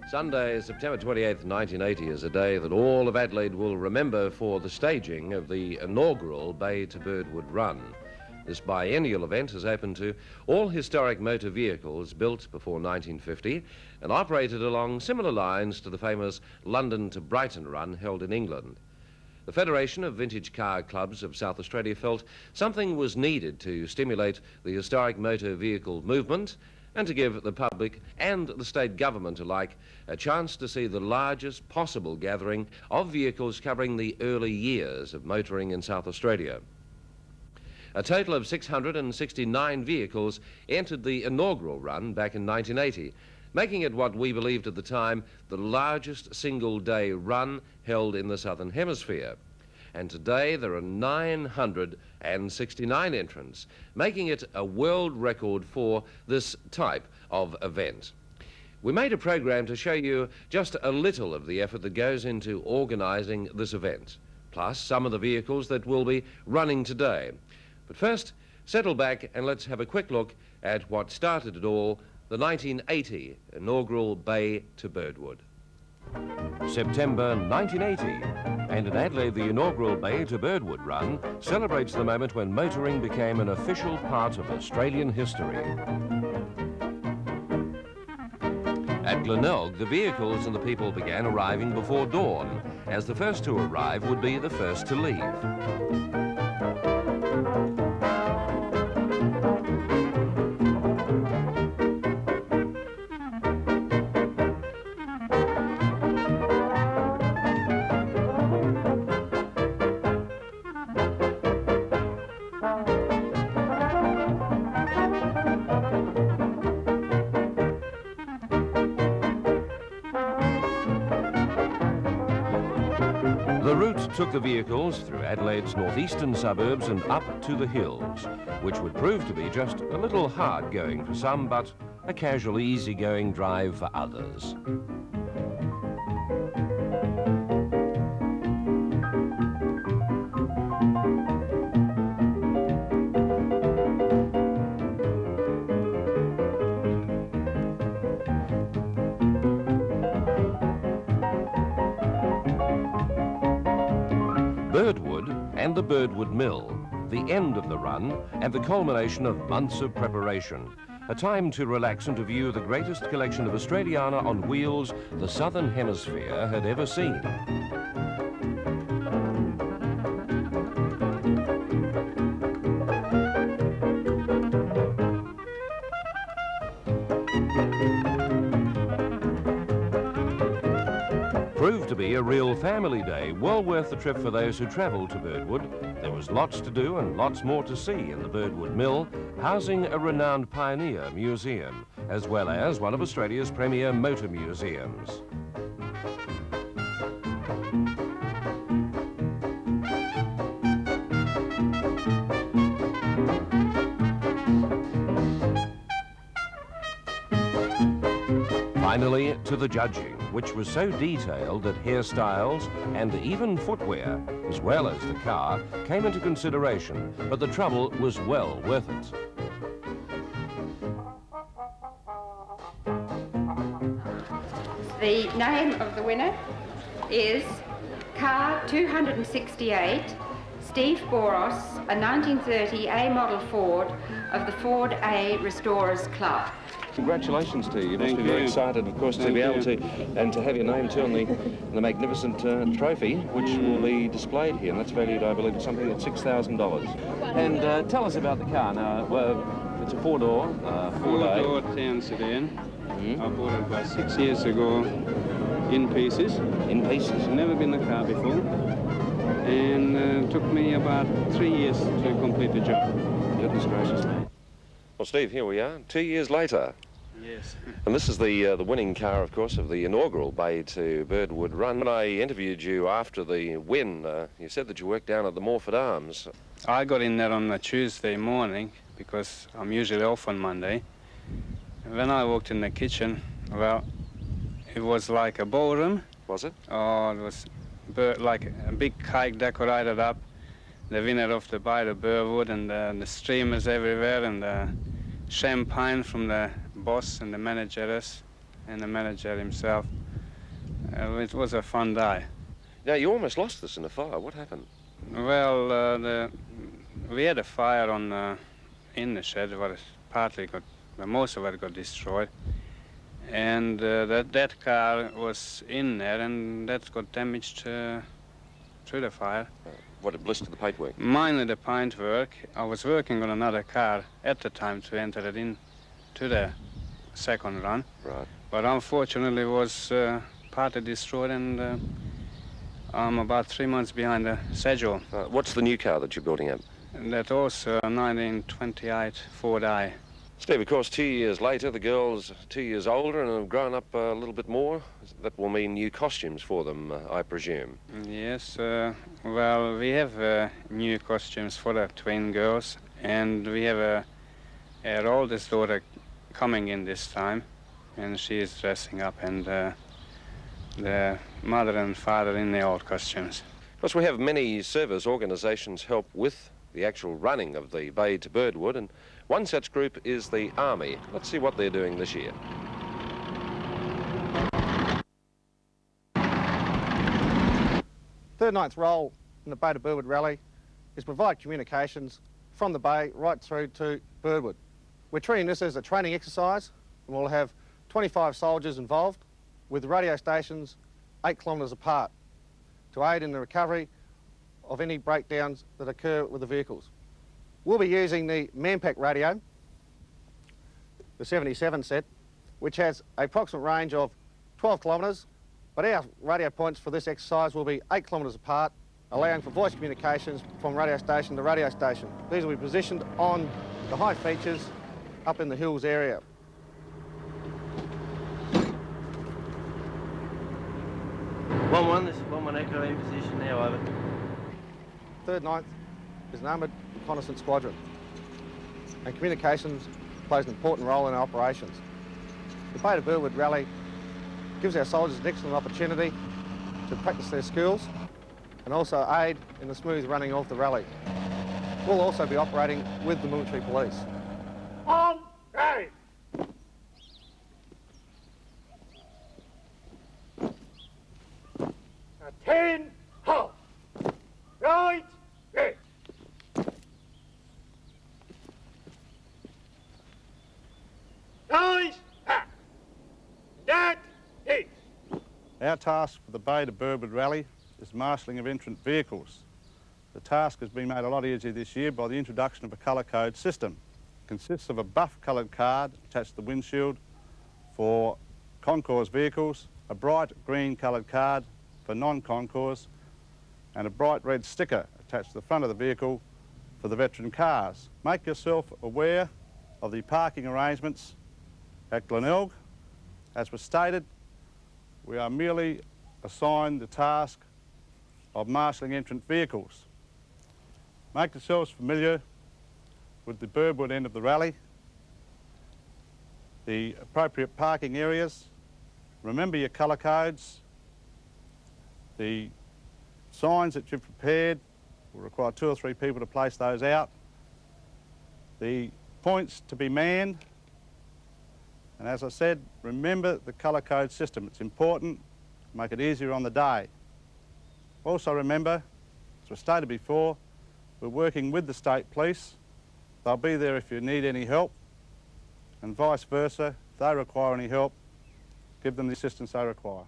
Sunday, September 28th, 1980 is a day that all of Adelaide will remember for the staging of the inaugural Bay to Birdwood Run. This biennial event is open to all historic motor vehicles built before 1950 and operated along similar lines to the famous London to Brighton run held in England. The Federation of Vintage Car Clubs of South Australia felt something was needed to stimulate the historic motor vehicle movement and to give the public and the state government alike a chance to see the largest possible gathering of vehicles covering the early years of motoring in South Australia. A total of 669 vehicles entered the inaugural run back in 1980, making it what we believed at the time the largest single-day run held in the Southern Hemisphere. And today there are 969 entrants, making it a world record for this type of event. We made a program to show you just a little of the effort that goes into organising this event, plus some of the vehicles that will be running today. But first, settle back and let's have a quick look at what started it all, the 1980 inaugural Bay to Birdwood. September 1980, and in Adelaide the inaugural Bay to Birdwood Run celebrates the moment when motoring became an official part of Australian history. At Glenelg, the vehicles and the people began arriving before dawn, as the first to arrive would be the first to leave. The route took the vehicles through Adelaide's northeastern suburbs and up to the hills, which would prove to be just a little hard going for some, but a casual, easy-going drive for others. Birdwood and the Birdwood Mill, the end of the run and the culmination of months of preparation. A time to relax and to view the greatest collection of Australiana on wheels the Southern Hemisphere had ever seen. Proved to be a real family day, well worth the trip for those who travelled to Birdwood. There was lots to do and lots more to see in the Birdwood Mill, housing a renowned pioneer museum, as well as one of Australia's premier motor museums. Finally, to the judging, which was so detailed that hairstyles and even footwear, as well as the car, came into consideration, but the trouble was well worth it. The name of the winner is Car 268, Steve Boros, a 1930 A model Ford of the Ford A Restorers Club. Congratulations to you. You must be very excited, of course, to be able to have your name too on the magnificent trophy, which will be displayed here, and that's valued, I believe, at something like $6,000. And tell us about the car. Now, it's a four-door, four-door town sedan. I bought it about 6 years ago in pieces. In pieces? Never been in a car before, and it took me about 3 years to complete the job. Goodness gracious. Well, Steve, here we are, 2 years later. Yes. And this is the winning car, of course, of the inaugural Bay to Birdwood Run. When I interviewed you after the win, you said that you worked down at the Morford Arms. I got in there on a Tuesday morning because I'm usually off on Monday. And when I walked in the kitchen, well, it was like a ballroom. Was it? Oh, it was like a big cake decorated up. The winner of the Bay to Birdwood, and the streamers everywhere, and the champagne from the boss and the managers. and the manager himself. It was a fun day. Now, you almost lost this in a fire. What happened? Well, we had a fire in the shed. Most of it got destroyed, and that car was in there, and that got damaged through the fire. What, it blistered the paintwork? Mainly the paintwork. I was working on another car at the time to enter it in to the second run. Right. But unfortunately it was partly destroyed, and I'm about 3 months behind the schedule. What's the new car that you're building up? And that also 1928 Ford I. Steve, of course, 2 years later, the girl's 2 years older and have grown up a little bit more. That will mean new costumes for them, I presume. Yes, well, we have new costumes for the twin girls, and we have our oldest daughter coming in this time, and she is dressing up, and the mother and father in the old costumes. Of course, we have many service organisations help with the actual running of the Bay to Birdwood, and one such group is the Army. Let's see what they're doing this year. Third Ninth role in the Bay to Birdwood rally is provide communications from the bay right through to Birdwood. We're treating this as a training exercise, and we'll have 25 soldiers involved with radio stations 8 kilometres apart to aid in the recovery of any breakdowns that occur with the vehicles. We'll be using the Manpack radio, the 77 set, which has an approximate range of 12 kilometres, but our radio points for this exercise will be 8 kilometres apart, allowing for voice communications from radio station to radio station. These will be positioned on the high features up in the hills area. This is 1-1 Echo in position now, over. Third Ninth is an armoured reconnaissance squadron, and communications plays an important role in our operations. The Bay to Birdwood rally gives our soldiers an excellent opportunity to practice their skills and also aid in the smooth running of the rally. We'll also be operating with the military police. On ready. Ten, halt. Right, ready. Noise, back. That is. Our task for the Bay to Birdwood rally is marshalling of entrant vehicles. The task has been made a lot easier this year by the introduction of a colour code system. It consists of a buff coloured card attached to the windshield for concours vehicles, a bright green coloured card for non-concours, and a bright red sticker attached to the front of the vehicle for the veteran cars. Make yourself aware of the parking arrangements at Glenelg. As was stated, we are merely assigned the task of marshalling entrant vehicles. Make yourselves familiar with the Birdwood end of the rally, the appropriate parking areas. Remember your colour codes. The signs that you've prepared will require 2 or 3 people to place those out. The points to be manned. And as I said, remember the colour code system. It's important to make it easier on the day. Also remember, as was stated before, we're working with the state police. They'll be there if you need any help, and vice versa. If they require any help, give them the assistance they require.